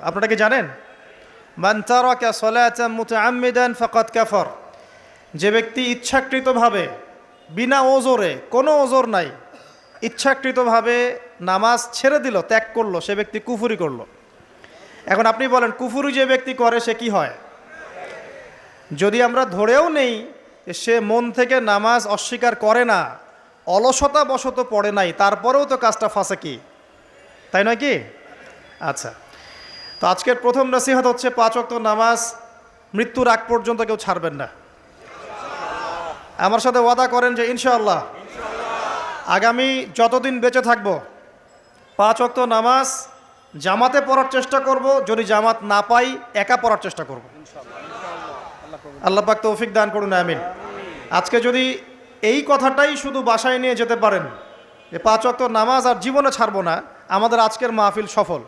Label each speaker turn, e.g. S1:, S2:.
S1: আপনারা কি জানেন? মান তারাকা সালাতান মুতাআম্মিদান ফাকাদ কাফার। যে ব্যক্তি ইচ্ছাকৃতভাবে বিনা ওজরে, কোনো ওজর নাই, ইচ্ছাকৃতভাবে নামাজ ছেড়ে দিল, ত্যাগ করলো, সে ব্যক্তি কুফরি করলো। এখন আপনি বলেন কুফরি যে ব্যক্তি করে সে কি হয়? যদি আমরা ধরেও নেই সে মন থেকে নামাজ অস্বীকার করে না, অলসতা বশত পড়ে নাই, তারপরেও তো কাজটা ফাঁসেকি, তাই নয় কি? আচ্ছা, তো আজকের প্রথম নসিহত হচ্ছে 5 ওয়াক্ত নামাজ মৃত্যুর আগ পর্যন্ত কেউ ছাড়বেন না। আমার সাথে ওয়াদা করেন যে ইনশাআল্লাহ আগামী যতদিন বেঁচে থাকব 5 ওয়াক্ত নামাজ জামাতে পড়ার চেষ্টা করব, যদি জামাত না পাই একা পড়ার চেষ্টা করব। আল্লাহ পাক তৌফিক দান করুন, আমিন। আজকে যদি এই কথাটাই শুধু বাসায় নিয়ে যেতে পারেন যে 5 ওয়াক্ত নামাজ আর জীবনে ছাড়বো না, আমাদের আজকের মাহফিল সফল।